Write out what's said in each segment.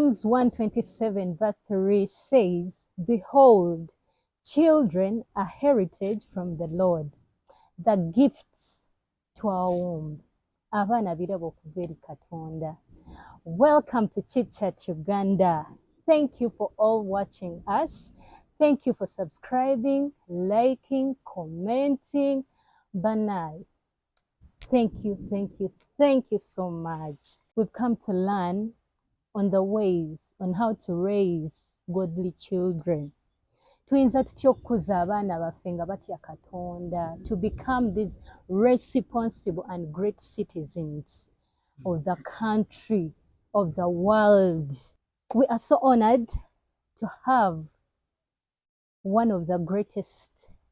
Psalms 127 verse 3 says, "Behold, children are heritage from the Lord, the gifts to our womb." Abaana birabo okuva eri Katonda. Welcome to Chit Chat Uganda. Thank you for all watching us. Thank you for subscribing, liking, commenting. Banai. Thank you so much. We've come to learn on the ways on how to raise godly children. Tuyinza tutya okukuza abaana baffe nga batya Katonda, to become these responsible and great citizens of the country, of the world. We are so honored to have one of the greatest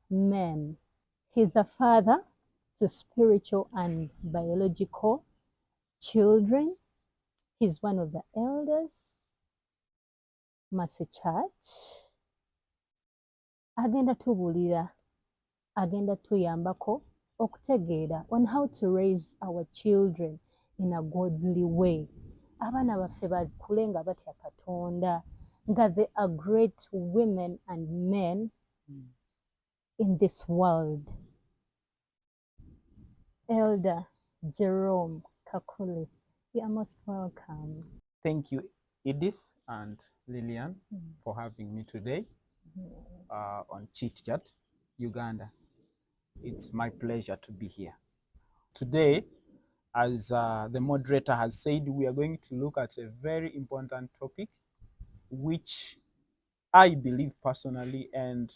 men. He's a father to spiritual and biological children. He's one of the elders, Mr Church. Agenda tubulira, agenda tuyambako okutegeera on how to raise our children in a godly way. Abaana baffe bakule nga batya Katonda, nga they are great women and men in this world. Elder Jerom Kakule, you are most welcome. Thank you, Edith and Lillian, for having me today on Chit Chat Uganda. It's my pleasure to be here. Today, as the moderator has said, we are going to look at a very important topic, which I believe personally, and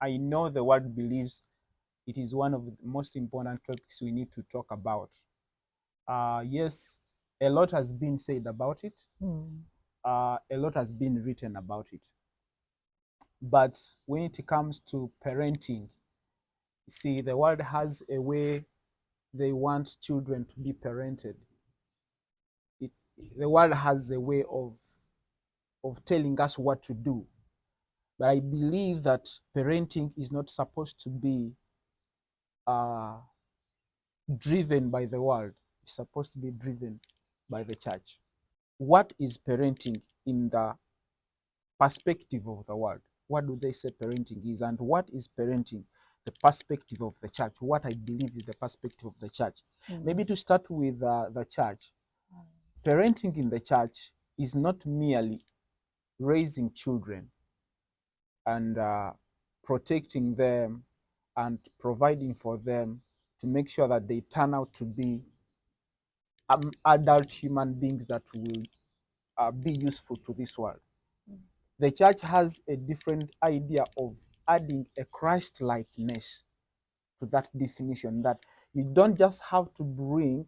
I know the world believes it is one of the most important topics we need to talk about. Yes, a lot has been said about it. A lot has been written about it. But when it comes to parenting, see, the world has a way they want children to be parented. The world has a way of telling us what to do. But I believe that parenting is not supposed to be driven by the world. It's supposed to be driven by the church. What is parenting in the perspective of the world? What do they say parenting is? And what is parenting, the perspective of the church? What I believe is the perspective of the church. Maybe to start with the church. Parenting in the church is not merely raising children and protecting them and providing for them to make sure that they turn out to be adult human beings that will be useful to this world. The church has a different idea of adding a Christ-likeness to that definition, that you don't just have to bring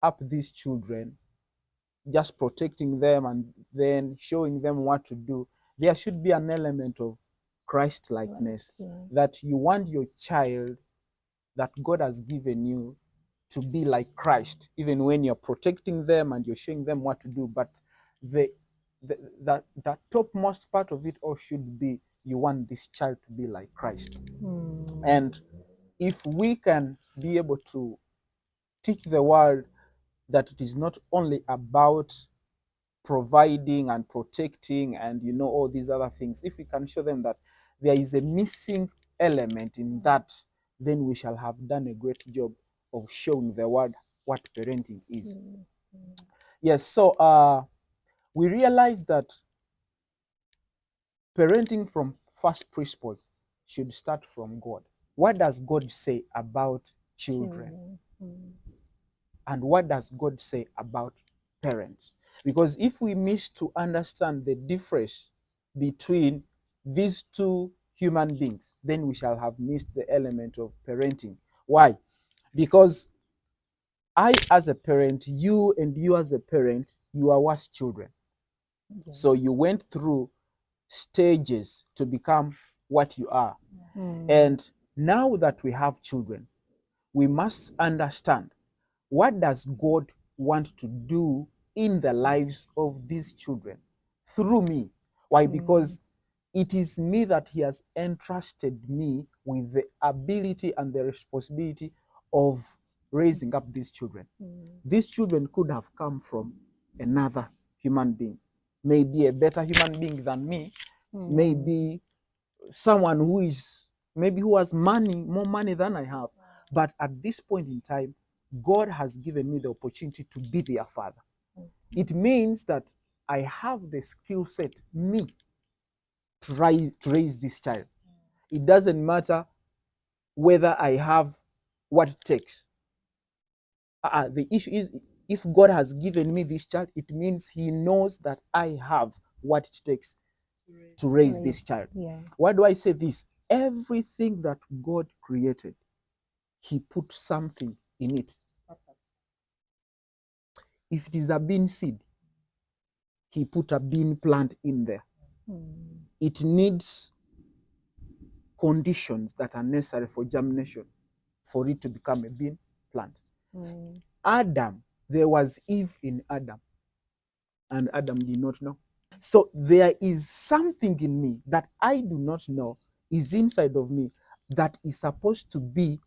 up these children, just protecting them and then showing them what to do. There should be an element of Christ-likeness, that you want your child that God has given you to be like Christ, even when you're protecting them and you're showing them what to do. But the topmost part of it all should be, you want this child to be like Christ. And if we can be able to teach the world that it is not only about providing and protecting and all these other things, if we can show them that there is a missing element in that, then we shall have done a great job of showing the world what parenting is. Yes, so we realize that parenting from first principles should start from God. What does God say about children? And what does God say about parents? Because if we miss to understand the difference between these two human beings, then we shall have missed the element of parenting. Why? Because I as a parent, you and you as a parent, you are worse children. So you went through stages to become what you are. And now that we have children, we must understand, what does God want to do in the lives of these children through me? Why? Because it is me that He has entrusted me with the ability and the responsibility of raising up these children. These children could have come from another human being, maybe a better human being than me, maybe someone who has money, more money than I have. But at this point in time, God has given me the opportunity to be their father. It means that I have the skill set, me, to raise this child. It doesn't matter whether I have what it takes. The issue is, if God has given me this child, it means He knows that I have what it takes to raise this child. Yeah. Why do I say this? Everything that God created, He put something in it. If it is a bean seed, He put a bean plant in there. It needs conditions that are necessary for germination for it to become a bean plant. Adam, there was Eve in Adam, and Adam did not know. So there is something in me that I do not know is inside of me that is supposed to be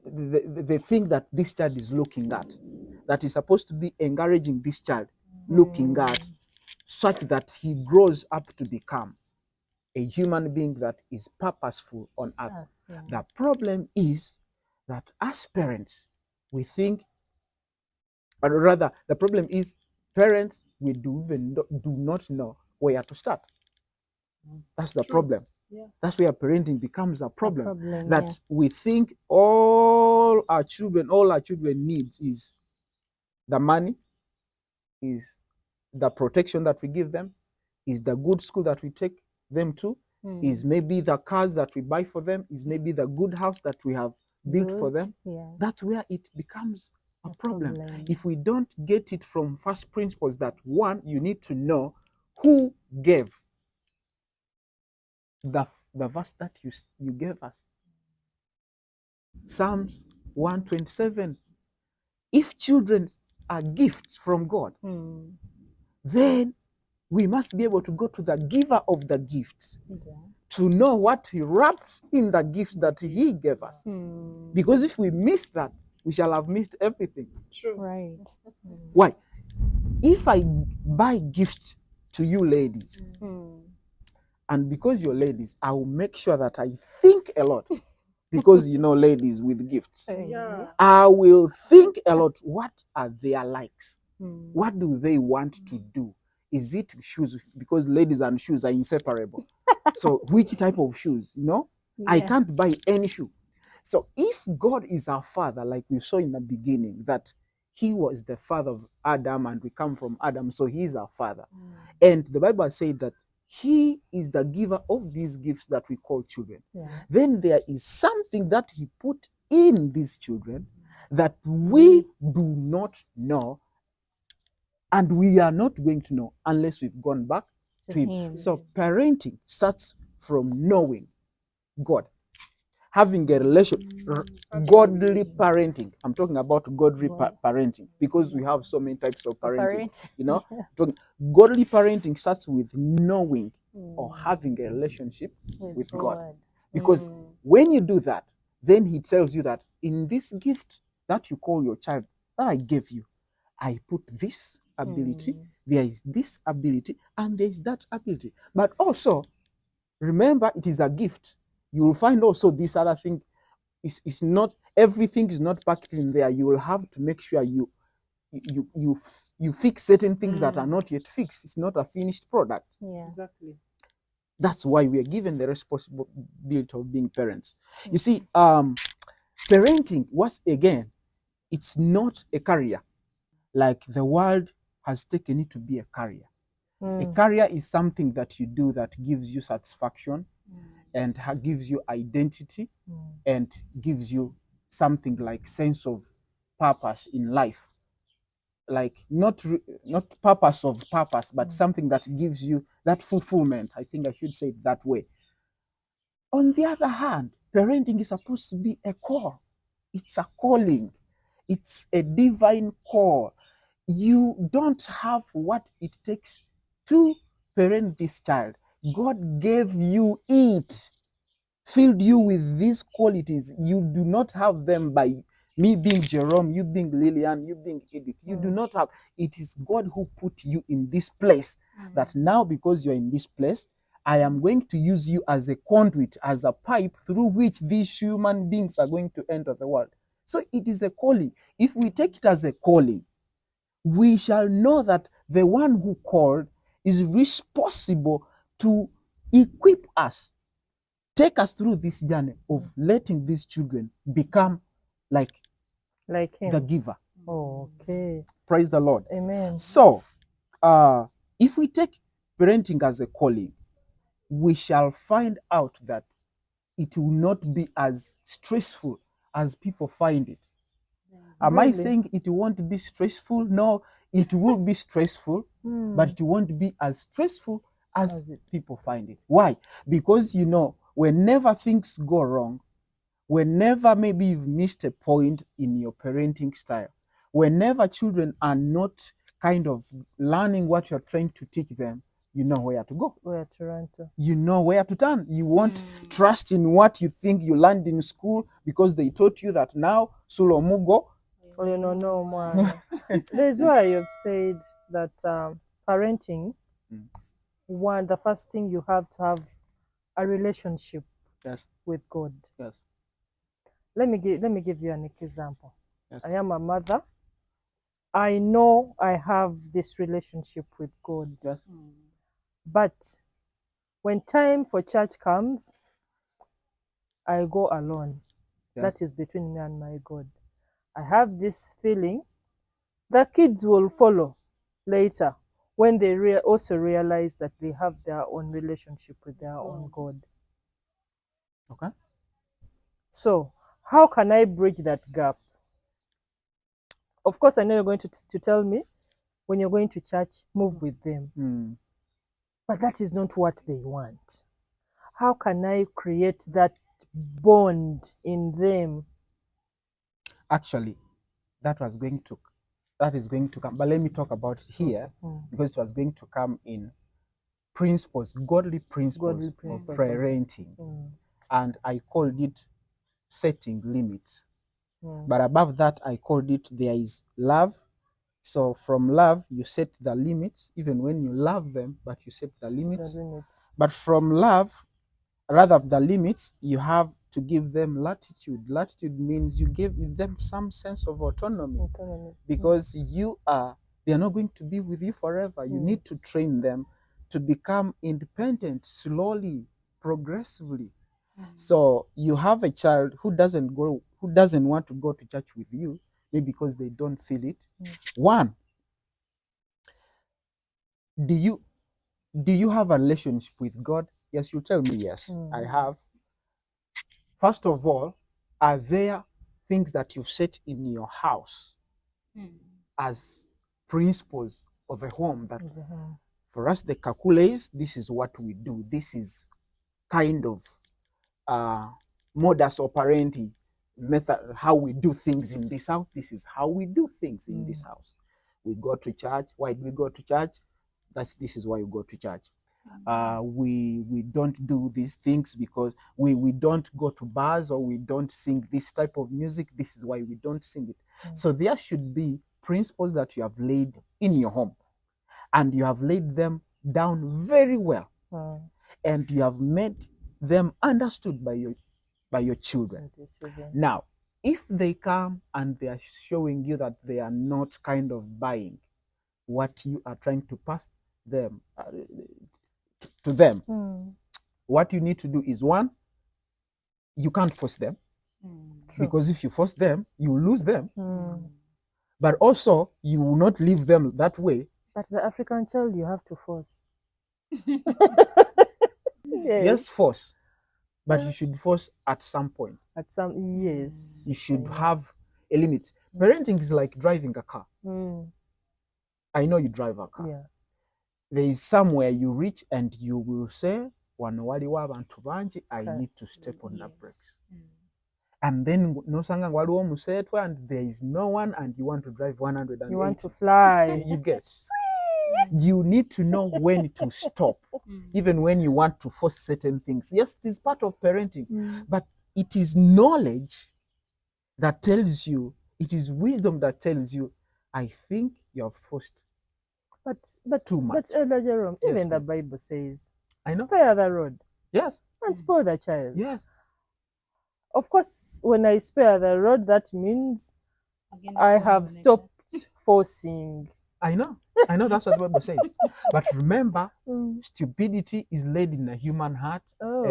the thing that this child is looking at, that is supposed to be encouraging this child looking at, such that he grows up to become a human being that is purposeful on earth. The problem is that as parents, we think, or rather, the problem is parents, we do not know where to start. That's the problem. Yeah. That's where parenting becomes a problem. That yeah. we think all our children need is the money, is the protection that we give them, is the good school that we take them to, is maybe the cars that we buy for them, is maybe the good house that we have built for them. Yeah. That's where it becomes a problem. If we don't get it from first principles, that one, you need to know who gave the verse that you gave us. Psalms 127. If children are gifts from God, then we must be able to go to the giver of the gifts to know what He wrapped in the gifts that He gave us. Because if we miss that, we shall have missed everything. True. Right. Why? If I buy gifts to you ladies, and because you're ladies, I will make sure that I think a lot. Because ladies with gifts, Yeah. I will think a lot. What are their likes? What do they want to do? Is it shoes? Because ladies and shoes are inseparable. So which type of shoes? I can't buy any shoe. So if God is our father, like we saw in the beginning, that He was the father of Adam and we come from Adam, so He is our father. And the Bible said that He is the giver of these gifts that we call children. Then there is something that He put in these children that we do not know, and we are not going to know unless we've gone back to Him. So parenting starts from knowing God, having a relation, godly parenting. I'm talking about godly parenting because we have so many types of parenting. Godly parenting starts with knowing or having a relationship with God. Because when you do that, then He tells you that in this gift that you call your child, that I gave you, I put this ability, there is this ability, and there is that ability. But also, remember, it is a gift. You will find also this other thing is not, everything is not packed in there. You will have to make sure you fix certain things that are not yet fixed. It's not a finished product. Exactly. That's why we are given the responsibility of being parents. You see, parenting, once again, it's not a career like the world has taken it to be a career. A career is something that you do that gives you satisfaction and gives you identity and gives you something like sense of purpose in life. Like not purpose of purpose, but something that gives you that fulfillment. I think I should say it that way. On the other hand, parenting is supposed to be a call. It's a calling. It's a divine call. You don't have what it takes to parent this child. God gave you it, filled you with these qualities. You do not have them by Me being Jerome, you being Lillian, you being Edith. You do Mm. not have. It is God who put you in this place. That now, because you're in this place, I am going to use you as a conduit, as a pipe through which these human beings are going to enter the world. So it is a calling. If we take it as a calling, we shall know that the one who called is responsible to equip us, take us through this journey of letting these children become like him. the giver. Okay. Praise the Lord. Amen. So, if we take parenting as a calling, we shall find out that it will not be as stressful as people find it. Am I Really? saying it won't be stressful? No, it will be stressful, but it won't be as stressful as As it- people find it. Why? Because, you know, whenever things go wrong, whenever maybe you've missed a point in your parenting style, whenever children are not kind of learning what you're trying to teach them, you know where to go. We're Toronto. You know where to turn. You won't trust in what you think you learned in school because they taught you that now Sulo Mugo. Well, you know, no man. That's why you've said that parenting, Mm. the first thing you have to have a relationship Yes, with God. yes, Let me give you an example. yes. I am a mother. I know I have this relationship with God, Yes. but when time for church comes, I go alone. Yeah. That is between me and my God. I have this feeling the kids will follow later when they also realize that they have their own relationship with their own God. Okay. So, how can I bridge that gap? Of course, I know you're going to tell me when you're going to church, move with them. Mm. But that is not what they want. How can I create that bond in them? Actually, that is going to come. But let me talk about it here because it was going to come in principles, godly principles of parenting. And I called it setting limits. But above that, I called it there is love. So from love, you set the limits, even when you love them, but you set the limits. But from love, rather the limits, you have to give them latitude. Latitude means you give them some sense of autonomy. Because they are not going to be with you forever. You need to train them to become independent slowly, progressively. So you have a child who doesn't want to go to church with you, maybe because they don't feel it. One, do you have a relationship with God? Yes, you tell me yes. I have. First of all, are there things that you've set in your house as principles of a home that for us, the Kakules, this is what we do. This is kind of modus operandi method, how we do things in this house. This is how we do things in this house. We go to church. Why do we go to church? This is why we go to church. We don't do these things because we don't go to bars or we don't sing this type of music. This is why we don't sing it. So there should be principles that you have laid in your home, and you have laid them down very well, and you have made them understood by your children. Now, if they come and they are showing you that they are not kind of buying what you are trying to pass them to them, what you need to do is, one, you can't force them, because if you force them, you lose them. But also, you will not leave them that way. But the African child, you have to force. Yes, force. But you should force at some point. Yes. You should have a limit. Parenting is like driving a car. I know you drive a car. Yeah. There is somewhere you reach and you will say, I need to step on the brakes. And then and there is no one, and you want to drive 180. You want to fly. You guess. You need to know when to stop, even when you want to force certain things. Yes, it is part of parenting, but it is knowledge that tells you, it is wisdom that tells you, I think you have forced But too much. But Elder Jerom, Yes, even the please. Bible says, I know. spare the rod Yes. and spoil the child. Yes. Of course, when I spare the rod, that means Again, I have stopped forcing. I know. I know that's what the Bible says. But remember, Mm. stupidity is laid in the human heart. Oh.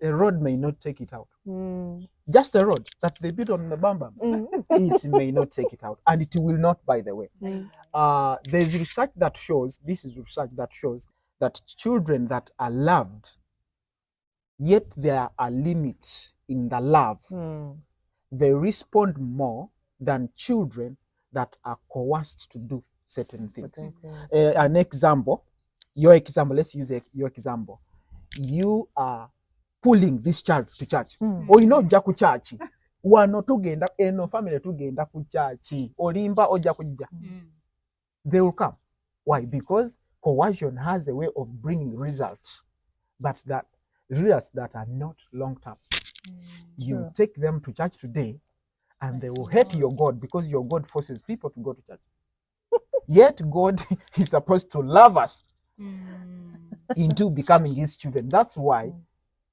A rod may not take it out. Mm. Just a rod that they beat on the bam. It may not take it out, and it will not, by the way. Mm. There's research that shows, that children that are loved, yet there are limits in the love, they respond more than children that are coerced to do certain things. An example, let's use your example. You are pulling this child to church. Olina ojja ku church. Wano tugenda eno family tugenda ku church. Olimba ojja kujja. They will come. Why? Because coercion has a way of bringing results, but that results that are not long term. You take them to church today, and they will hate your God because your God forces people to go to church. Yet God is supposed to love us into becoming his children. That's why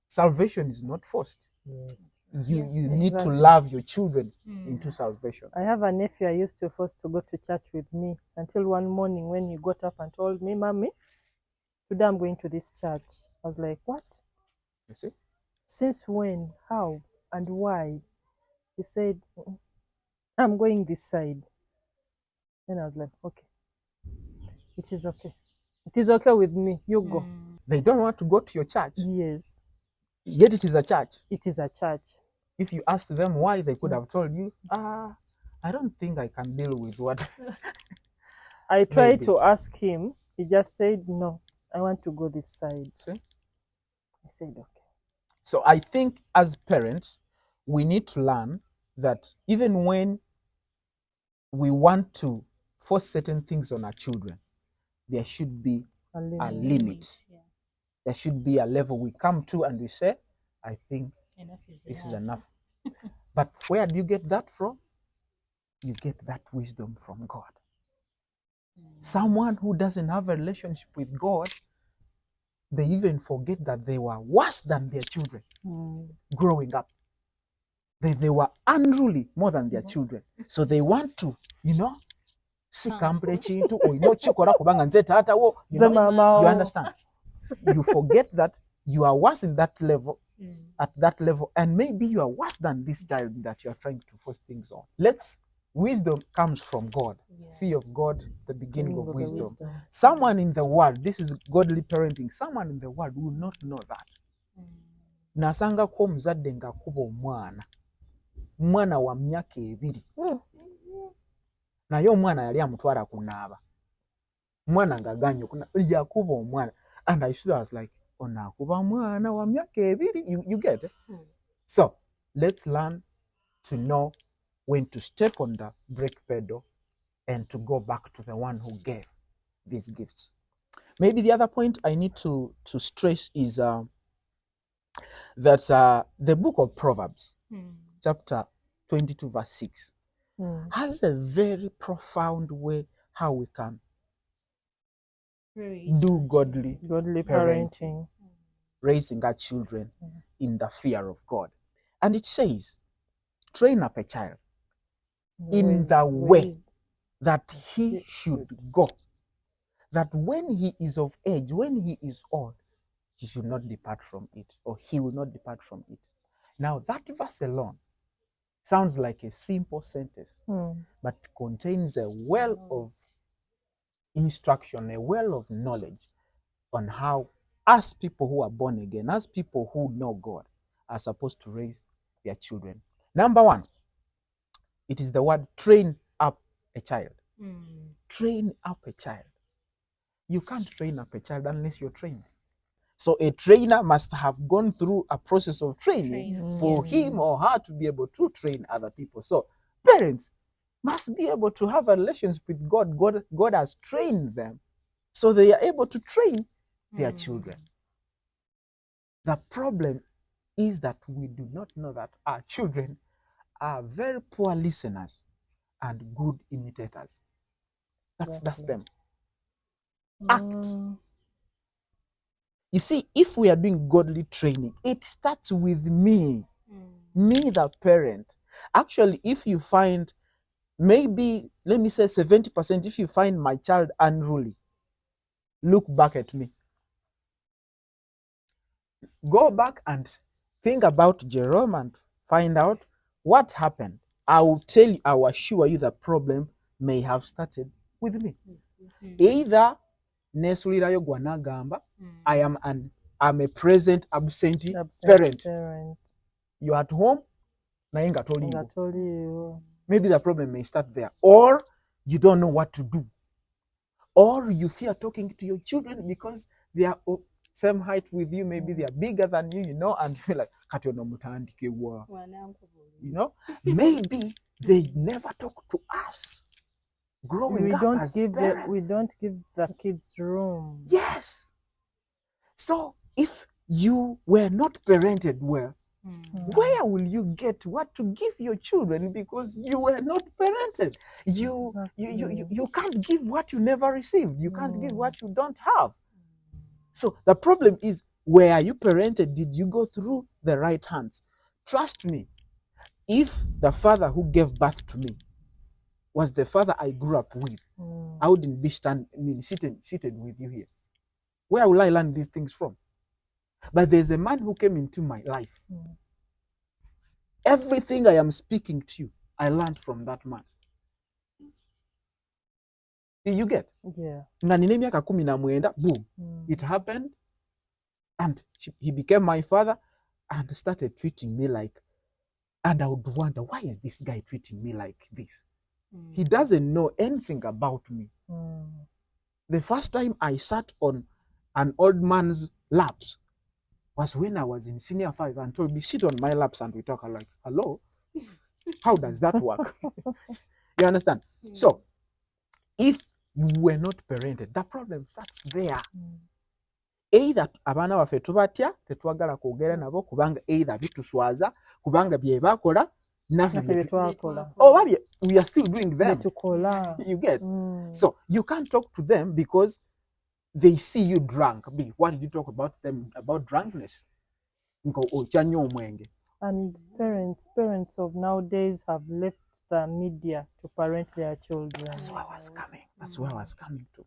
salvation is not forced. Yes. You need to love your children into salvation. I have a nephew I used to force to go to church with me until one morning when he got up and told me, Mommy, today I'm going to this church. I was like, what? You see? Since when? How? And why? He said, I'm going this side. Then I was like, okay. It is okay. It is okay with me. You go. They don't want to go to your church. Yes. Yet it is a church. It is a church. If you asked them why, they could have told you, I don't think I can deal with what. I tried to ask him. He just said, no, I want to go this side. See? I said, okay. So I think as parents, we need to learn that even when we want to force certain things on our children, there should be a limit. Yeah. There should be a level we come to and we say, I think this is enough. But where do you get that from? You get that wisdom from God. Someone who doesn't have a relationship with God, they even forget that they were worse than their children growing up. They were unruly more than their children. So they want to, you understand? You forget that you are worse in that level, at that level, and maybe you are worse than this child that you are trying to force things on. Wisdom comes from God. Yeah. Fear of God is the beginning of wisdom. Someone in the world, this is godly parenting, someone in the world will not know that. Nasanga ko muzadde nga kuba omwana wa myaka 2. Naye omwana yali amutwala kunaaba. Omwana ng'aganye yakuba omwana. And I was like, onakuba mwana wa myaka 2. You get it? So, let's learn to know when to step on the brake pedal and to go back to the one who gave these gifts. Maybe the other point I need to stress is that the book of Proverbs, chapter 22, verse 6, has a very profound way how we can do godly parenting, raising our children in the fear of God. And it says, train up a child in the way that he should go, that when he is of age, when he is old, he should not depart from it, or he will not depart from it. Now, that verse alone sounds like a simple sentence, but contains a well of instruction, a well of knowledge on how, as people who are born again, as people who know God, are supposed to raise their children. Number 1, it is the word train up a child. Train up a child. You can't train up a child unless you're trained. So a trainer must have gone through a process of training for him or her to be able to train other people. So parents must be able to have a relationship with God. God has trained them so they are able to train their children. The problem is that we do not know that our children are very poor listeners and good imitators. That's Exactly. them. Act. Mm. You see, if we are doing godly training, it starts with me, me the parent. Actually, if you find, maybe, let me say 70%, if you find my child unruly, look back at me. Go back and think about Jerom and find out what happened. I will tell you, I will assure you the problem may have started with me. Either nesulirayo gwanagamba, I'm a present absentee parent. You're at home, naye nga toliiwo. Maybe the problem may start there. Or you don't know what to do. Or you fear talking to your children because they are same height with you, maybe they are bigger than you, and you feel like, maybe they never talk to us. Growing up as parents. We don't give the kids room. Yes. So if you were not parented well, where will you get what to give your children because you were not parented? You can't give what you never received. You can't give what you don't have. So the problem is, where you parented, did you go through the right hands? Trust me, if the father who gave birth to me was the father I grew up with, I wouldn't be seated with you here. Where will I learn these things from? But there's a man who came into my life. Everything I am speaking to you, I learned from that man. Did you get? Yeah. Boom. It happened, and he became my father and started treating me like, and I would wonder, why is this guy treating me like this? He doesn't know anything about me. The first time I sat on an old man's laps was when I was in senior 5 and told me, sit on my laps and we talk. I'm like, hello? How does that work? You understand? So, if you were not parented, the problem starts there. Either abaana baffe tubatya tetwagala kwogera nabo kubanga either bituswaza kubanga bye bakola naffe bye twakola, oba we are still doing them. You get? So you can't talk to them because they see you drunk. What did you talk about them about drunkenness? And parents of nowadays have left the media to parent their children. That's where I was coming. That's where I was coming to.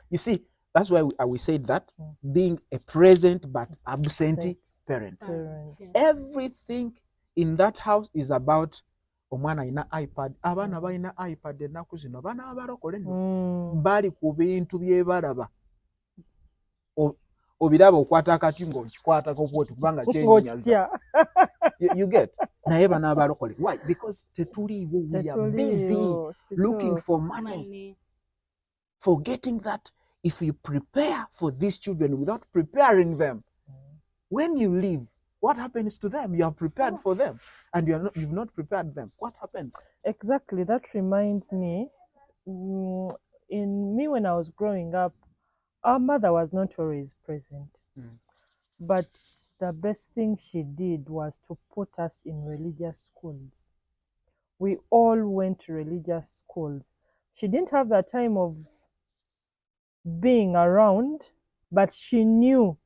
You see, that's why we said that being a present but absentee parent. Everything in that house is about omwana ina iPad. Abaana balina iPad ennaku zino, abaana abalokole nno bali ku bintu bye balaba. Obiraba okwata akati ng'okikwatako bwoti kubanga kyenyinyazza. You get? Naye bano abalokole. Why? Because tetuliiwo. We are busy looking for money. Forgetting that if you prepare for these children without preparing them, when you leave, what happens to them? You have prepared for them and you've not prepared them. What happens? Exactly. That reminds me, in me when I was growing up, our mother was not always present. But the best thing she did was to put us in religious schools. We all went to religious schools. She didn't have the time of being around, but she knew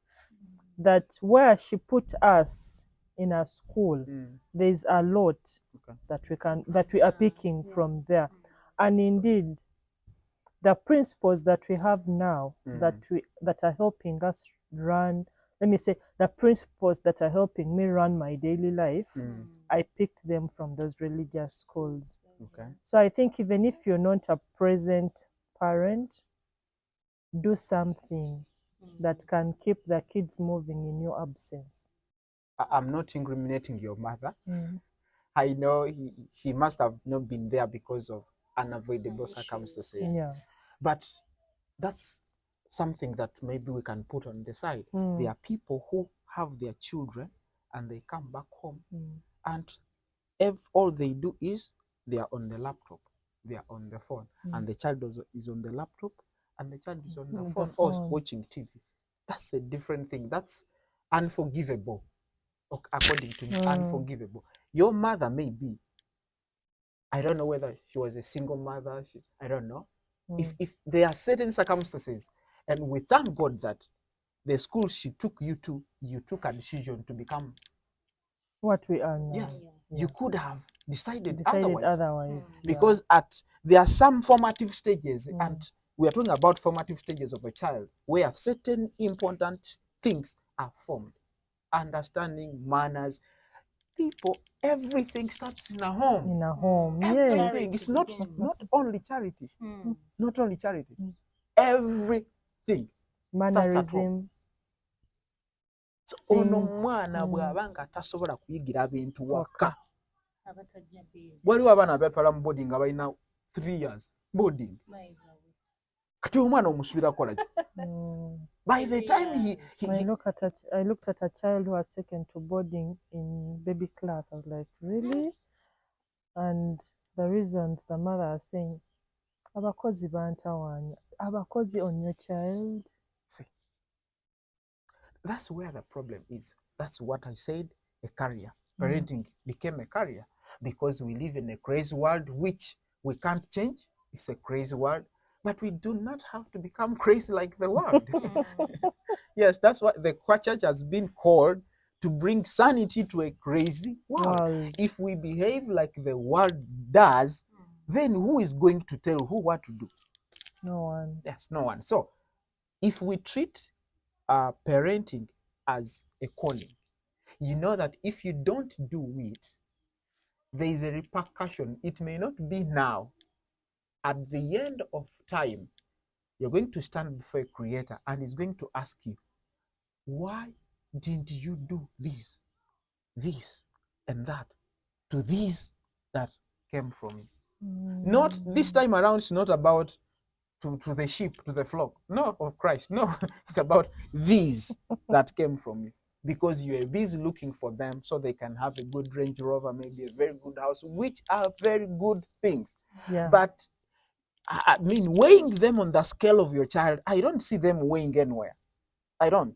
that where she put us in a school, there's a lot that we are picking from there. And indeed, the principles that we have now that are helping us run, let me say, the principles that are helping me run my daily life, I picked them from those religious schools. So I think even if you're not a present parent, do something that can keep the kids moving in your absence. I'm not incriminating your mother. I know she must have not been there because of unavoidable circumstances. Yeah. But that's something that maybe we can put on the side. There are people who have their children and they come back home and all they do is they are on the laptop, they are on the phone, and the child is on the laptop and the child is on the phone or watching TV. That's a different thing. That's unforgivable. according to me, unforgivable. Your mother may be, I don't know whether she was a single mother, I don't know. If there are certain circumstances, and we thank God that the school she took you to, you took a decision to become what we are now. Yes, you could have decided otherwise. Because there are some formative stages, and we are talking about formative stages of a child where certain important things are formed. Understanding, manners, people, everything starts in a home. In a home, everything. yes. It's not only charity. Not only charity. Everything. Mannerism. So ono mwana bw'abanga tasobola kuyigira bintu waka. Waliwo abaana abatwala mu boarding nga balina 3 years boarding. Kati omwana omusubira kukola ki? By the time he I looked at a child who was taken to boarding in baby class. I was like, really? And the reasons the mother was saying, abakozi bantawanya, abakozi on your child. See, that's where the problem is. That's what I said, a career. Parenting became a career because we live in a crazy world which we can't change. It's a crazy world. But we do not have to become crazy like the world. Yes, that's what the church has been called, to bring sanity to a crazy world. If we behave like the world does, then who is going to tell who what to do? No one. Yes, no one. So if we treat parenting as a calling, you know that if you don't do it, there is a repercussion. It may not be now. At the end of time, you're going to stand before a creator and he's going to ask you, why didn't you do this, and that to this that came from me? Not this time around, it's not about to the sheep, to the flock. No, of Christ. No, it's about these that came from me. Because you are busy looking for them so they can have a good Range Rover, maybe a very good house, which are very good things. Yeah. But I mean, weighing them on the scale of your child, I don't see them weighing anywhere. I don't.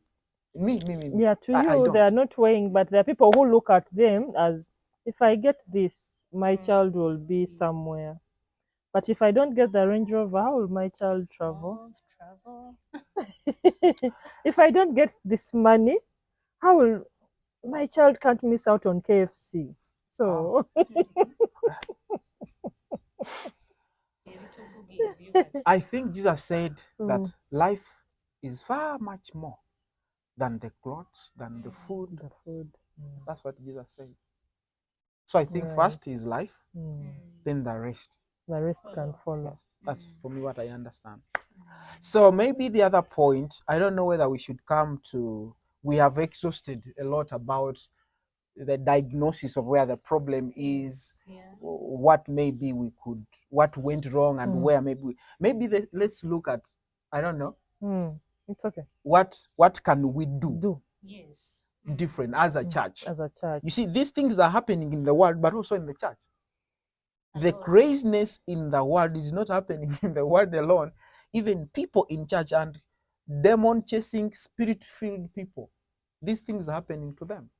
Me. Yeah, to you, they are not weighing, but there are people who look at them as, if I get this, my child will be somewhere. But if I don't get the Range Rover, how will my child travel? If I don't get this money, how will my child can't miss out on KFC? So I think Jesus said that life is far much more than the clothes, than the food. That's what Jesus said. So I think first is life, then the rest. The rest can follow. Yes, that's for me what I understand. So maybe the other point, I don't know whether we should come to, we have exhausted a lot about the diagnosis of where the problem is, what maybe we could, what went wrong, and where let's look at, I don't know. It's okay. What can we do? Yes. Different as a church. As a church. You see, these things are happening in the world, but also in the church. The craziness in the world is not happening in the world alone. Even people in church and demon chasing, spirit filled people, these things are happening to them.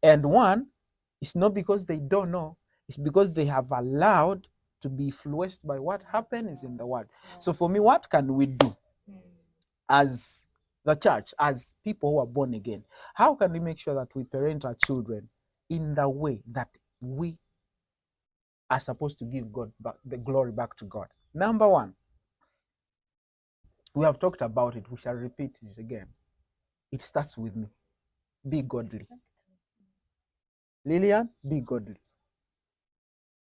And one, it's not because they don't know, it's because they have allowed to be influenced by what happens in the world. So for me, what can we do as the church, as people who are born again? How can we make sure that we parent our children in the way that we are supposed to give God back, the glory back to God? Number one, we have talked about it. We shall repeat it again. It starts with me. Be godly. Lillian, be godly.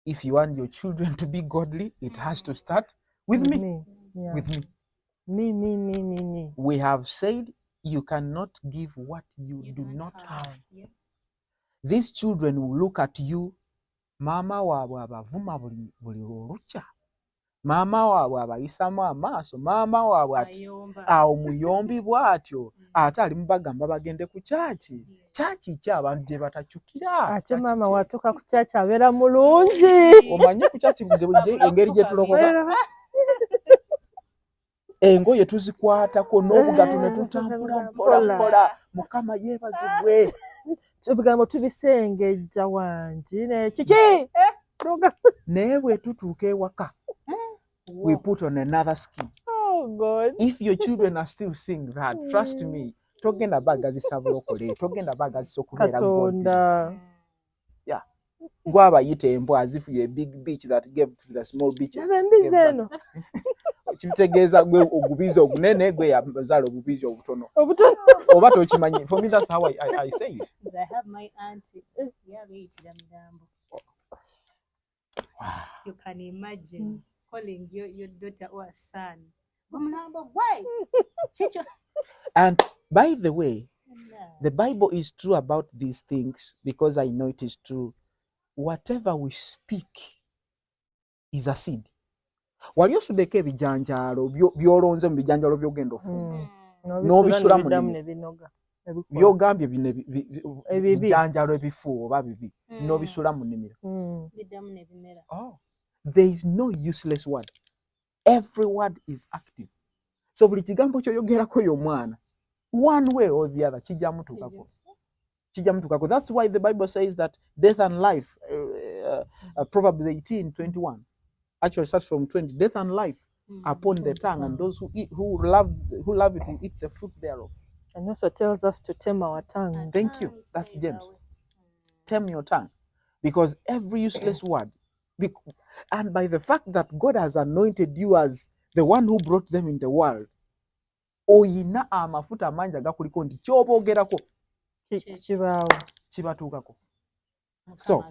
If you want your children to be godly, it has to start with me. Yeah. With me. Me. We have said you cannot give what you do not have. Yeah. These children will look at you. Mama waabwe abavuma buli olukya. Mama waabwe abayisamu amaaso. Mama waabwe ati awo muyombi bw'atyo. Ate ali mubagamba bagende ku kyaki. Kyaki ki abantu gye batakyukira. Ate mama watuuka ku kyaki abeera mulungi. Omanyi ku kyaki engeri gye tulokola. Engoye tuzikwatako n'obugato ne tutambula mpola. Mukama yeebazibwe. ebigambo tubisengejja wangi ne kiki naye bwe tutuuka ewaka we put on another skin. Oh God. If your children are still seeing that, trust me, togenda bagazisa bulokole, togenda bagazisa okubeera godly. Katonda. Yeah. Gwabayita embwa as if you're a big beach that gave to the small beaches. Embizi eno. Kitegeeza gwe obubizi obunene gwe yazaala obubizi obutono. Obutono. Oba tokimanyi. For me that's how I say it. I have my auntie. Yeah, Mirambo. You can imagine calling your daughter or son. Why? And by the way, the Bible is true about these things because I know it is true. Whatever we speak is a seed. Wali osudeko ebijanjaalo byolonze mu bijanjaalo byogenda ofuna. N'obisulamu nebinoga. Byogambye bino ebijanjaalo ebifu oba bibi. N'obisula mu nnimiro. Oh, there is no useless word. Every word is active. So buli kigambo kyoyogerako y'omwana, one way or the other, kijja mutuukako. That's why the Bible says that death and life, Proverbs 18:21, actually starts from 20, death and life upon the tongue, and those who love it will eat the fruit thereof. And also tells us to tame our tongue. Thank you. That's James. Tame your tongue. Because every useless word, and by the fact that God has anointed you as the one who brought them in the world, oyina amafuta amangi agakuliko nti ky'oboogerako kibatuukako. So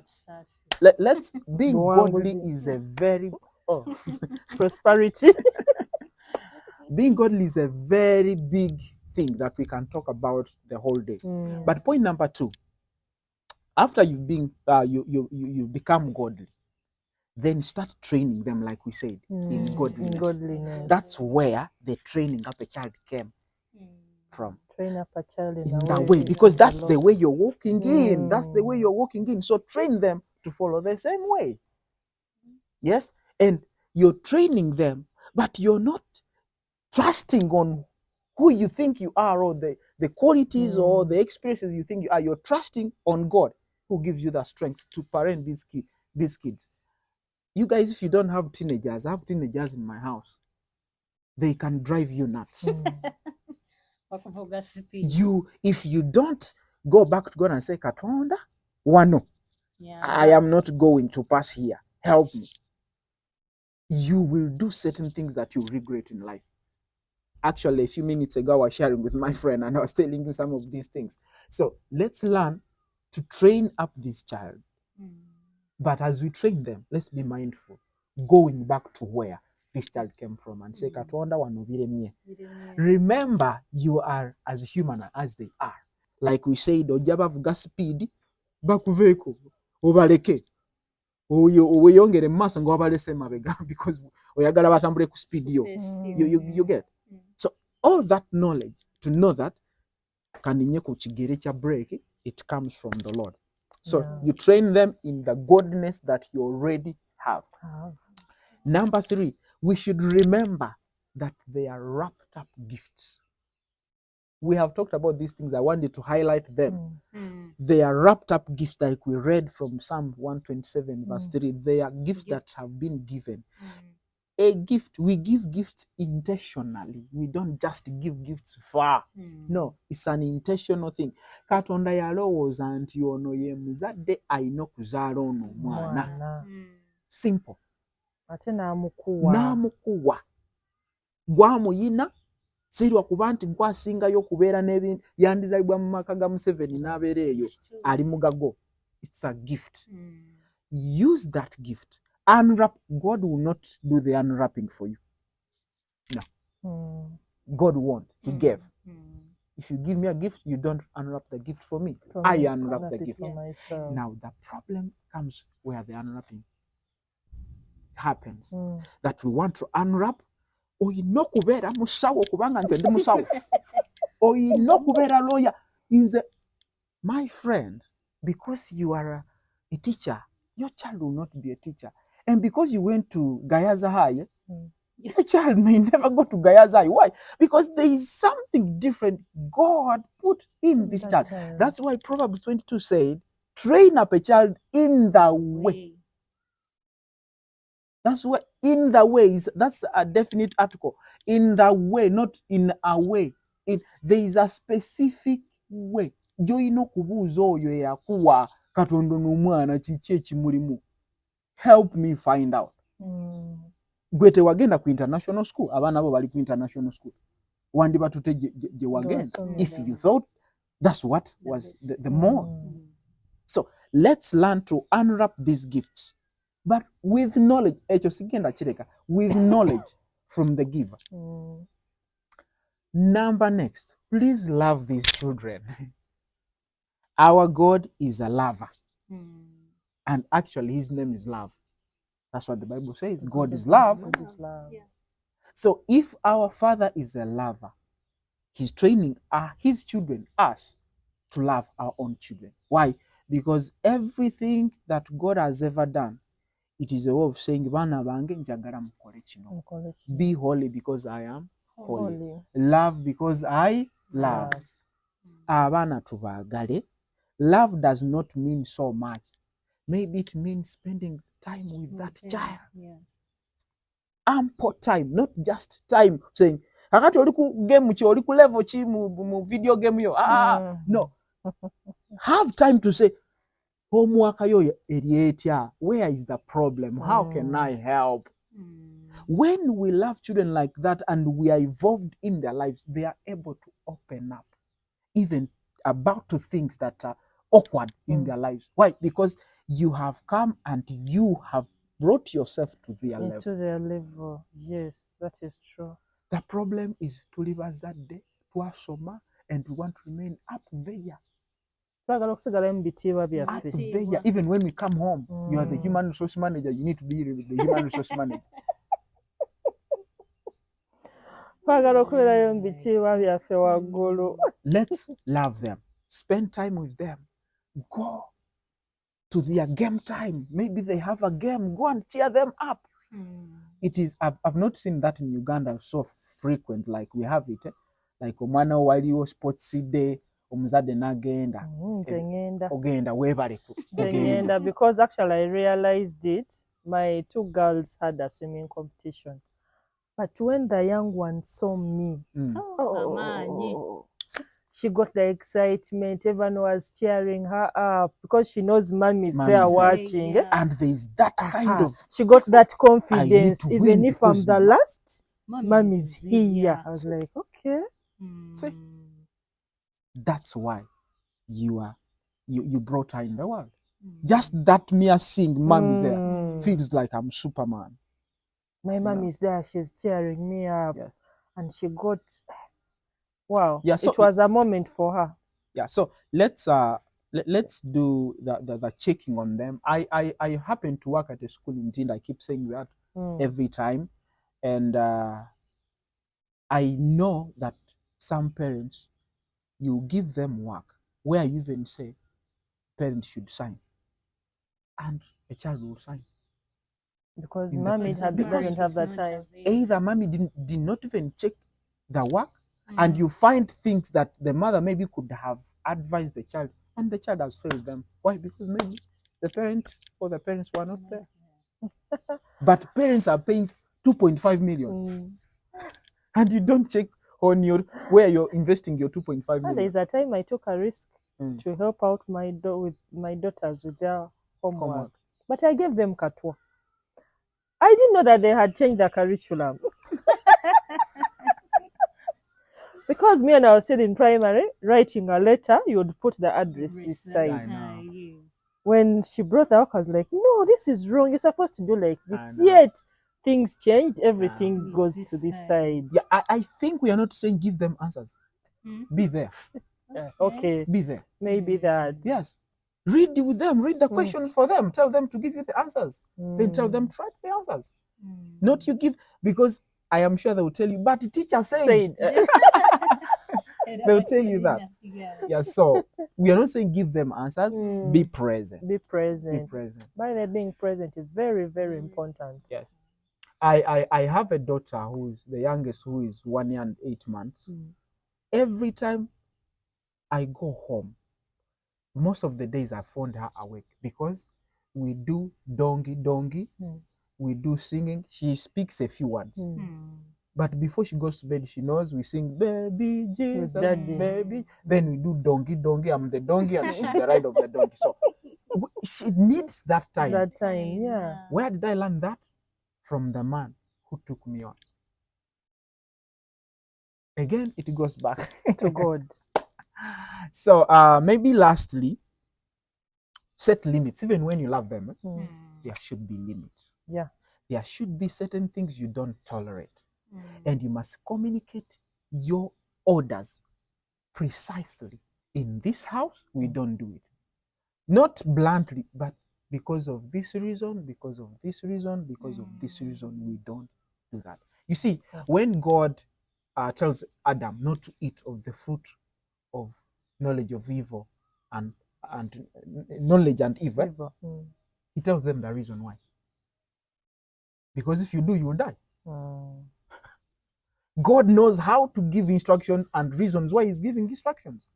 let's being godly is a very prosperity. Being godly is a very big thing that we can talk about the whole day. But point number 2, after you've been you become godly, then start training them, like we said, in godliness. That's where the training up a child came from. Train up a child in that way, because that's the way you're walking in. That's the way you're walking in. So train them to follow the same way. Yes? And you're training them, but you're not trusting on who you think you are or the qualities or the experiences you think you are. You're trusting on God who gives you the strength to parent these kids. You guys, if you don't have teenagers, I have teenagers in my house. They can drive you nuts. If you don't go back to God and say, Katonda, wano, I am not going to pass here. Help me. You will do certain things that you regret in life. Actually, a few minutes ago, I was sharing with my friend and I was telling him some of these things. So let's learn to train up this child. But as we train them, let's be mindful, going back to where this child came from and say, Katonda wano biremye. Remember, you are as human as they are. Like we said, ojja bavuga speed, bakuveeko, obaleke. Oyongere mu maaso nga wabalese mabega because oyagala batambule ku speed yo. You get. So all that knowledge, to know that, kaninye ku kigere kya break, it comes from the Lord. So you train them in the godliness that you already have. Number 3, we should remember that they are wrapped up gifts. We have talked about these things. I wanted to highlight them. They are wrapped up gifts, like we read from Psalm 127 verse 3. They are gifts that have been given. A gift, we give gifts intentionally. We don't just give gifts far. No, it's an intentional thing. Katonda yalowooza nti ono ye muzadde alina okuzaala ono omwana. Simple. Ate n'amukuwa. N'amukuwa. Gwamuyina sirwa kuba nti nkwasingayo okubeera n'ebintu yandizaalibwa mu maka ga Museveni n'abeera eyo ali mugago. It's a gift. Use that gift. Unwrap. God will not do the unwrapping for you. No. God won't. He gave. If you give me a gift, you don't unwrap the gift for me. I unwrap the gift. Now the problem comes where the unwrapping happens. That we want to unwrap. Oyina okubeera musawo kubanga nze ndi musawo. Oyina okubeera lawyer. My friend, because you are a teacher, your child will not be a teacher. And because you went to Gayaza High, A child may never go to Gaya's eye. Why? Because there is something different God put in this child. That's why Proverbs 22 said, train up a child in the way. That's what in the ways, that's a definite article. In the way, not in a way. There is a specific way. Joino kubuuza oyo eyakuwa Katonda n'omwana kiki ekimulimu. Help me find out. Gwe tewagenda ku international school, abaana bo bali ku international school. Wandibatute gye wagenda. If you thought that's what was the more. So let's learn to unwrap these gifts, but with knowledge. With knowledge from the giver. Number next, please love these children. Our God is a lover. And actually his name is love. That's what the Bible says. God is love. God is love. Yeah. So if our Father is a lover, he's training his children, us, to love our own children. Why? Because everything that God has ever done, it is a way of saying, "Bana bange njagala mukole kino." Be holy because I am holy. Love because I love. Abana tubagale. Love does not mean so much. Maybe it means spending time with that child. Yeah. Ample time, not just time saying, "Akati oli ku game ki, oli ku level ki mu video game yo." No. Have time to say, homework yo eri etya. Where is the problem? How can I help? When we love children like that and we are involved in their lives, they are able to open up, even about to things that are awkward in their lives. Why? Because you have come and you have brought yourself to their level. Into their level. Yes, that is true. The problem is to live as that day, to asoma, and we want to remain up there. Up there. Even when we come home, you are the human resource manager. You need to be the human resource manager. Let's love them. Spend time with them. Go to their game time. Maybe they have a game. Go and cheer them up. It is. I've not seen that in Uganda so frequent like we have it. Like omwana waliwo sports day, omuzadde nagenda. Ogenda webaleko. Ogenda because actually I realized it. My two girls had a swimming competition. But when the young one saw me, she got the excitement. Everyone was cheering her up because she knows mom is there watching. Yeah. And there's that kind of... She got that confidence. I need to Even win if I'm because the last, mom is is here. I was like, okay. See? That's why you brought her in the world. Just that mere seeing mom there feels like I'm Superman. My mom is there. She's cheering me up. Yes. And she got... Wow. Yeah, so, it was a moment for her. Yeah, so let's do the checking on them. I happen to work at a school in Tinda. I keep saying that every time. And I know that some parents, you give them work where you even say parents should sign. And a child will sign. Because mommy doesn't have that time. Either mommy did not even check the work, and you find things that the mother maybe could have advised the child, and the child has failed them. Why? Because maybe the parent or the parents were not there. But parents are paying 2.5 million. And you don't check on where you're investing your 2.5 million. There's a time I took a risk to help out with my daughters with their homework. But I gave them katwa. I didn't know that they had changed the curriculum. Because me and I was still in primary, writing a letter, you would put the address this side. I know. When she brought the work, I was like, no, this is wrong. You're supposed to do like this. Yet things change, everything goes to this side. Yeah, I think we are not saying give them answers. Be there. Okay. Be there. Maybe that. Yes. Read with them, read the questions for them, tell them to give you the answers. Then tell them to write the answers. Not you give, because I am sure they will tell you, but the teacher said. They'll tell you that. Yeah, so we are not saying give them answers, be present. Be present. Be present. By the being present is very, very important. Yes. I have a daughter who's the youngest, who is 1 year and 8 months. Every time I go home, most of the days I found her awake because we do dongi, we do singing. She speaks a few words. But before she goes to bed, she knows we sing baby Jesus, baby. Then we do dongi. I'm the donkey and she's the ride of the donkey. So she needs that time. That time, yeah. Where did I learn that? From the man who took me on. Again, it goes back To God. So maybe lastly, set limits. Even when you love them, there should be limits. Yeah. There should be certain things you don't tolerate. And you must communicate your orders precisely. In this house, we don't do it. Not bluntly, but because of this reason, because of this reason, because of this reason, we don't do that. You see, when God tells Adam not to eat of the fruit of knowledge of evil and knowledge and evil, he tells them the reason why. Because if you do, you will die. God knows how to give instructions and reasons why he's giving instructions.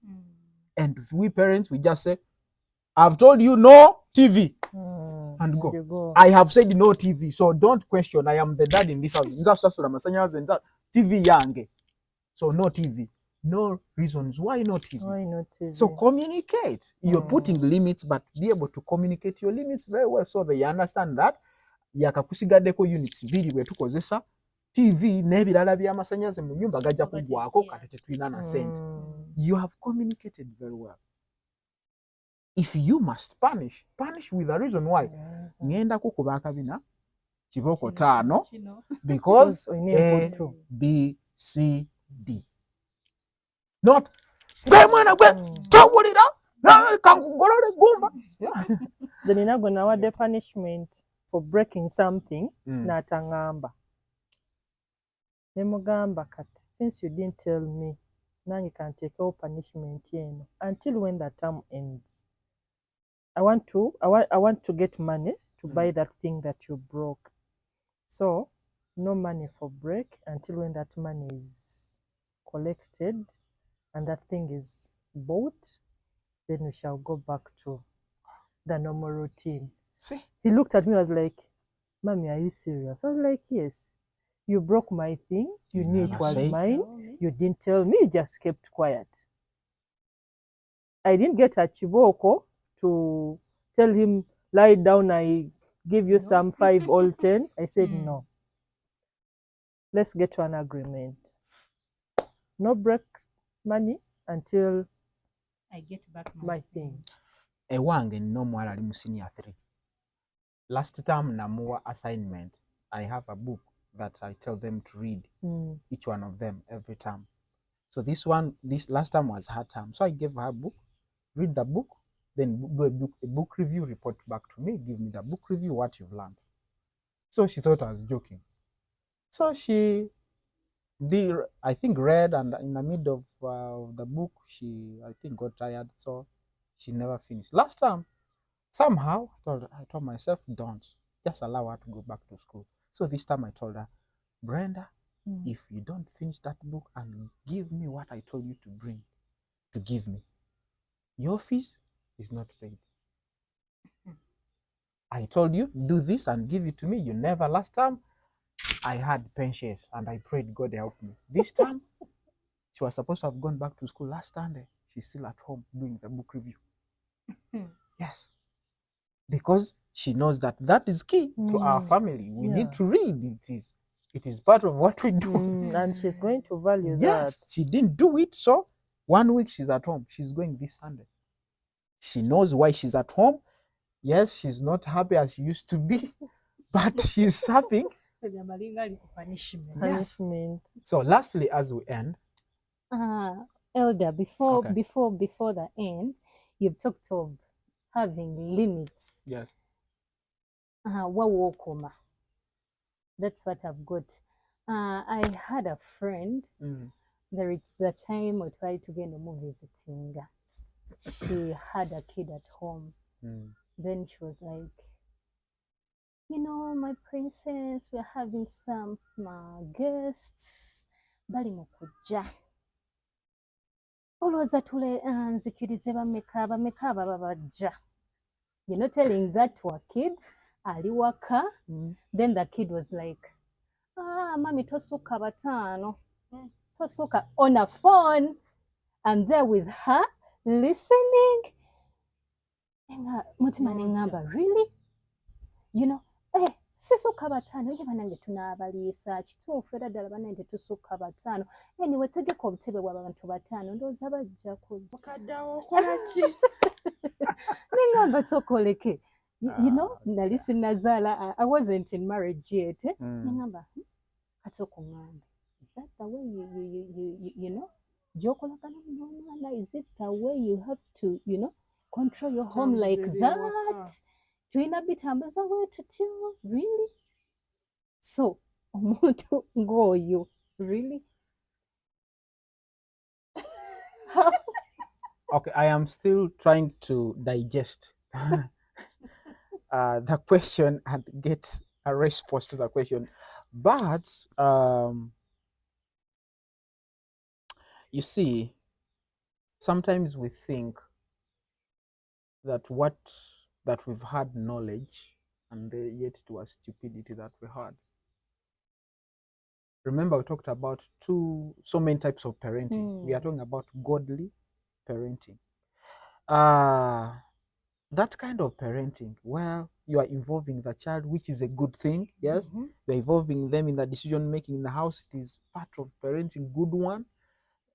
And we parents, we just say, I've told you no TV. And go. I have said no TV, so don't question. I am the dad in this house. TV yange. So no TV. No reasons why no TV. Why not TV? So communicate. You're putting limits, but be able to communicate your limits very well so they understand that yakakusigaddeko units biri bwe tukozesa TV n'ebirala by'amasannyalaze mu nyumba gajja kuggwako kati tetulina na sente. You have communicated very well. If you must punish with a reason why. Ngenda kukuba akabina kiboko 5 because A, B, C, D. Not mwana gwe tawulira kangugolole gumba. Then you're not going to have the punishment for breaking something. Natangamba. Nemugamba kat. Since you didn't tell me, now you can take all punishment until when that term ends. I want to get money to buy that thing that you broke. So no money for break until when that money is collected and that thing is bought. Then we shall go back to the normal routine. See? He looked at me, was like, Mommy, are you serious? I was like, yes. You broke my thing. You knew it was mine. You didn't tell me. You just kept quiet. I didn't get a chiboko to tell him, lie down, I give you some 5 or 10. I said, no. Let's get to an agreement. No break money until I get back my thing. Ewange no mwala ali mu senior 3. Last term namuwa assignment. I have a book that I tell them to read, each one of them every term. So this last term was her term. So I gave her a book, read the book, then do a book review, report back to me, give me the book review, what you've learned. So she thought I was joking. So she I think read, and in the middle of the book, she I think got tired, so she never finished. Last time, somehow, I told myself, don't. Just allow her to go back to school. So this time I told her, Brenda, if you don't finish that book and give me what I told you to give me, your fees is not paid. I told you, do this and give it to me. You never. Last time, I had pensions and I prayed God help me. This time, she was supposed to have gone back to school last Sunday. She's still at home doing the book review. Yes. Because she knows that is key to our family. We need to read. It is part of what we do. And she's going to value that. Yes, she didn't do it. So 1 week she's at home. She's going this Sunday. She knows why she's at home. Yes, she's not happy as she used to be, but she's serving. Yes. So lastly, as we end, Elder, before the end, you've talked of having limits. Yes. Wawokoma. That's what I've got. I had a friend. There is the time we tried to get a movie visiting. She had a kid at home. Then she was like, you know, my princess, we are having some guests. Bali mu kujja. Olowooza nzikirize bameka baba bajja. You know, telling that to a kid, ali waka. Then the kid was like, mami tosuka batano. Tosuka on a phone. I'm there with her, listening. Mutima nengamba, really? You know, sisuka batano, ye banange tunaabaliisa, kituufu era ddala banange tetusukka batano. Anyway, tegeka obutebe bw'abantu batano, ndowooza bajja kujja. Mukaddawo okola ki? Nengamba tokoleke. You know, nali sinnazaala, I wasn't in marriage yet. Nengamba, kati okuŋŋamba. Is that the way you know? Gyokolagana n'omwana, is it the way you have to, you know, control your home like that? Tulina bitambuza bwe tutyo, really? So, omuntu ng'oyo, really? Okay, I am still trying to digest the question and get a response to the question. But you see, sometimes we think that we've had knowledge, and yet it was stupidity that we had. Remember, we talked about so many types of parenting. We are talking about godly parenting. That kind of parenting, well, you are involving the child, which is a good thing. Yes, you're involving them in the decision making in the house. It is part of parenting, good one.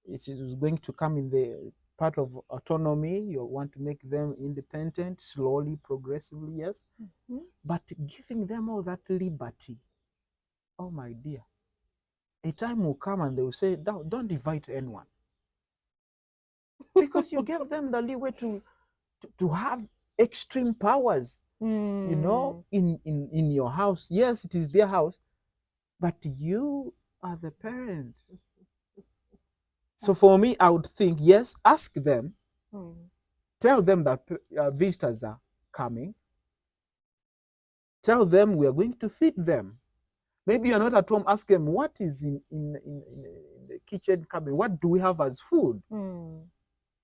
It is going to come in the part of autonomy. You want to make them independent, slowly, progressively, yes. But giving them all that liberty, oh my dear, a time will come and they will say, don't invite anyone. Because you gave them the leeway to have extreme powers, you know, in your house. Yes, it is their house, but you are the parents. So for me, I would think, yes, ask them, tell them that visitors are coming, tell them we are going to feed them. Maybe you're not at home, ask them, what is in the kitchen cabinet? What do we have as food?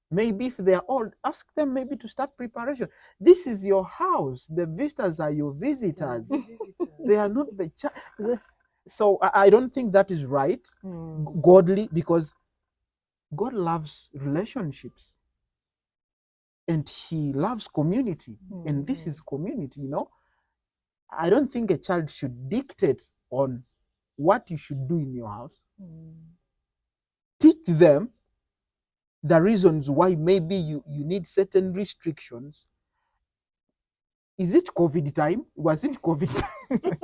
Maybe if they are old, ask them maybe to start preparation. This is your house. The visitors are your visitors. They are not the child. So I don't think that is right, godly, because God loves relationships. And he loves community. And this is community, you know. I don't think a child should dictate on what you should do in your house. Teach them the reasons why maybe you need certain restrictions. Is it COVID time? Was it COVID time?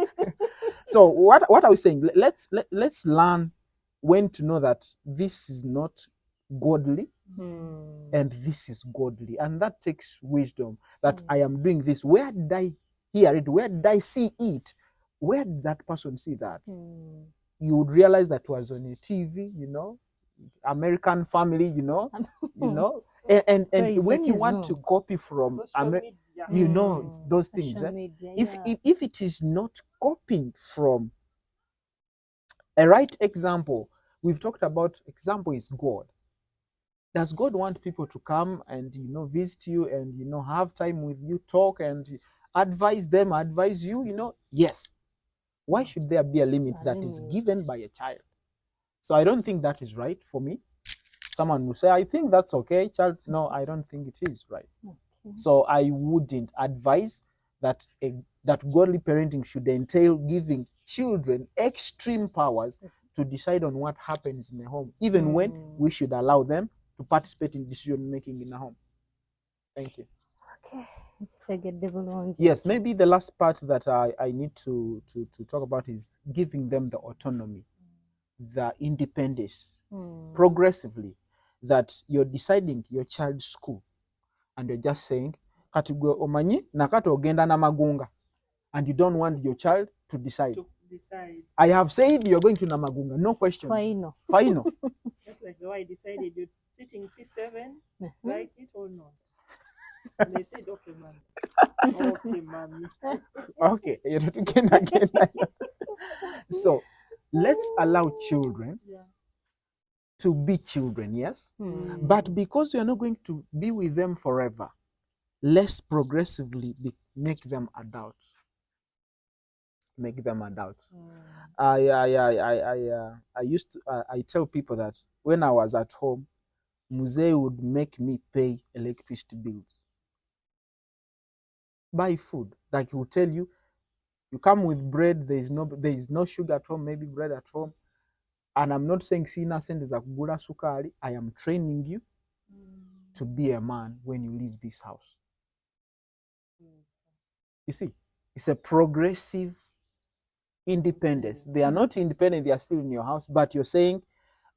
So what I was saying, let's learn when to know that this is not godly and this is godly. And that takes wisdom, that I am doing this. Where did I hear it? Where did I see it? Where did that person see that? You would realize that was on a TV, you know, American Family, you know, and when you want to copy from you know, those things, if it is not copying from a right example, we've talked about example is God. Does God want people to come and, you know, visit you and, you know, have time with you, talk and advise them, advise you, you know? Yes. Why should there be a limit that is given by a child? So I don't think that is right for me. Someone will say, I think that's okay, child. No, I don't think it is right. So I wouldn't advise that that godly parenting should entail giving children extreme powers to decide on what happens in the home, even when we should allow them to participate in decision making in the home. Thank you. Okay. Yes, maybe the last part that I need to talk about is giving them the autonomy, the independence, progressively, that you're deciding your child's school and you're just saying, kati gwe omanyi nakati ogenda na magunga, and you don't want your child to decide. I have said you're going to Namagunga, no question. Final. Just like the way I decided you're sitting P7, like it or not. They said, okay, man. Okay, mommy. Okay, you're not again. So let's allow children Yeah. to be children, yes? Hmm. But because we are not going to be with them forever, let's progressively make them adults. Make them adults. I used to I tell people that when I was at home, Muzee would make me pay electricity bills, buy food. Like he will tell you, you come with bread. There is no sugar at home. Maybe bread at home. And I'm not saying sina sende za kugula sukari. I am training you to be a man when you leave this house. You see, it's a progressive independence. They are not independent. They are still in your house. But you're saying,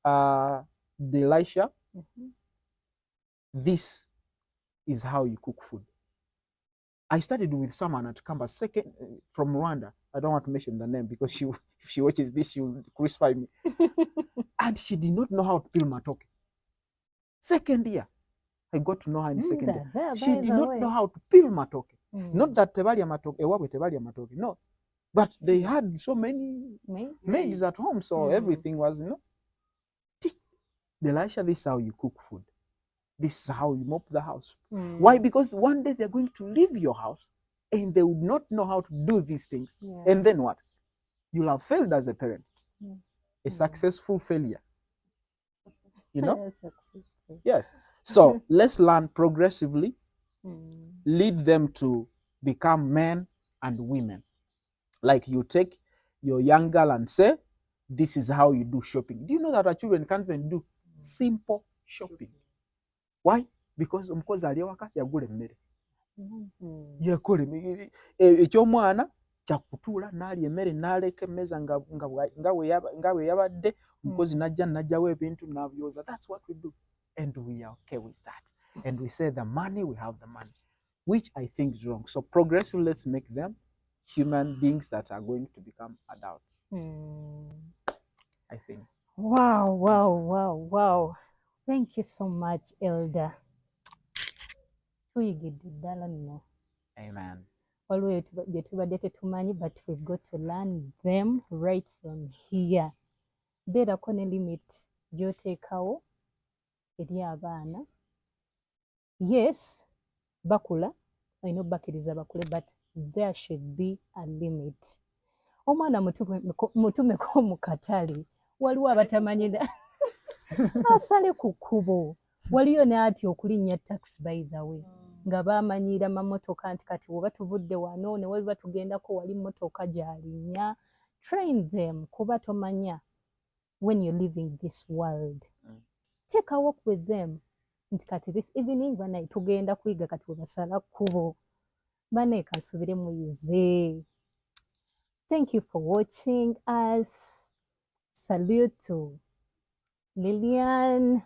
Delisha, this is how you cook food. I started with someone at Kamba, second from Rwanda. I don't want to mention the name because if she watches this, she'll crucify me. And she did not know how to peel matoke. Second year, I got to know her in second year. She did not know how to peel matoke. Not that tebalia matoke, ewawe tebalia matoke. No, but they had so many maids at home, so everything was, Delisha, this is how you cook food. This is how you mop the house. Why? Because one day they're going to leave your house and they would not know how to do these things. Yeah. And then what? You'll have failed as a parent. A successful failure. You know? Yes. So let's learn progressively, lead them to become men and women. Like you take your young girl and say, this is how you do shopping. Do you know that our children can't even do simple shopping? Why? Because omukozi ali ewaka yagula emmere. Yakole ekyomwana kyakutuula n'alya emmere n'aleka emmeeza nga we yabadde omukozi najjawo ebintu n'abyoza. That's what we do. And we are okay with that. And we say the money, we have the money, which I think is wrong. So progressively, let's make them human beings that are going to become adults. I think. Wow. Thank you so much, Elder. Amen. Always but we've got to learn them right from here. Beera ko ne limit gy'oteekawo eri abaana. Yes, bakula, olina obbakiriza bakule, but there should be a limit. Omwana mutumeko mu katale, waliwo abatamanyira asale ku kkubo. Waliyo n'ati okulinnya taxi by the way. Nga baamanyira mamotoka nti kati oba tuvudde wano ne weba tugendako wali motoka gy'alinnya. Train them kuba tomanya when you're leaving this world. Take a walk with them. Nti kati this evening banayi tugenda kuyiga kati webasala kkubo. Banayi kansubire muyize. Thank you for watching us. Salute to Lillian,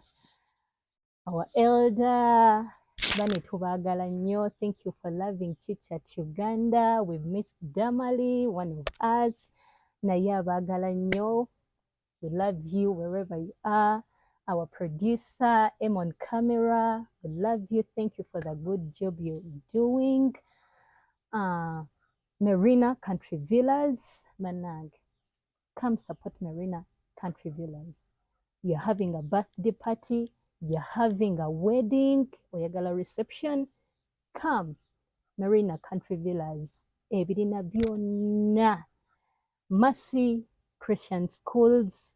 our elder. Bane tubagala nnyo. Thank you for loving Chit Uganda. We've missed Damali, one of us. Naye abagala nnyo. We love you wherever you are. Our producer, M on camera, we love you. Thank you for the good job you're doing. Marina Country Villas, Manag. Come support Marina Country Villas. You're having a birthday party, you're having a wedding or a gala reception. Come, Marina Country Villas. Ebirina byonna. Mercy Christian Schools.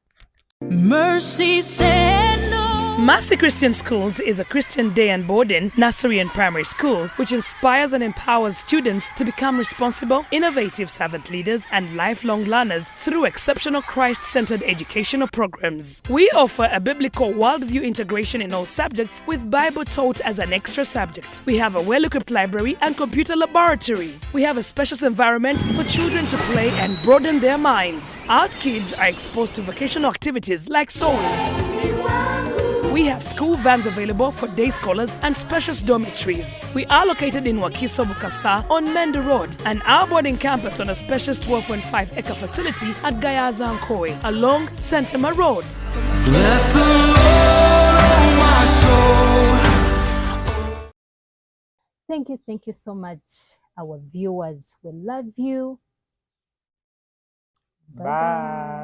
Mercy said no. Mercy Christian Schools is a Christian day and boarding, nursery and primary school which inspires and empowers students to become responsible, innovative servant leaders and lifelong learners through exceptional Christ-centered educational programs. We offer a biblical worldview integration in all subjects with Bible taught as an extra subject. We have a well-equipped library and computer laboratory. We have a spacious environment for children to play and broaden their minds. Our kids are exposed to vocational activities like sewing. We have school vans available for day scholars and spacious dormitories. We are located in Wakiso, Bukasa on Mendo Road, and our boarding campus on a spacious 12.5-acre facility at Gayaza Nkoe along Santema Road. Bless the Lord, oh my soul. Thank you so much, our viewers. We love you. Bye.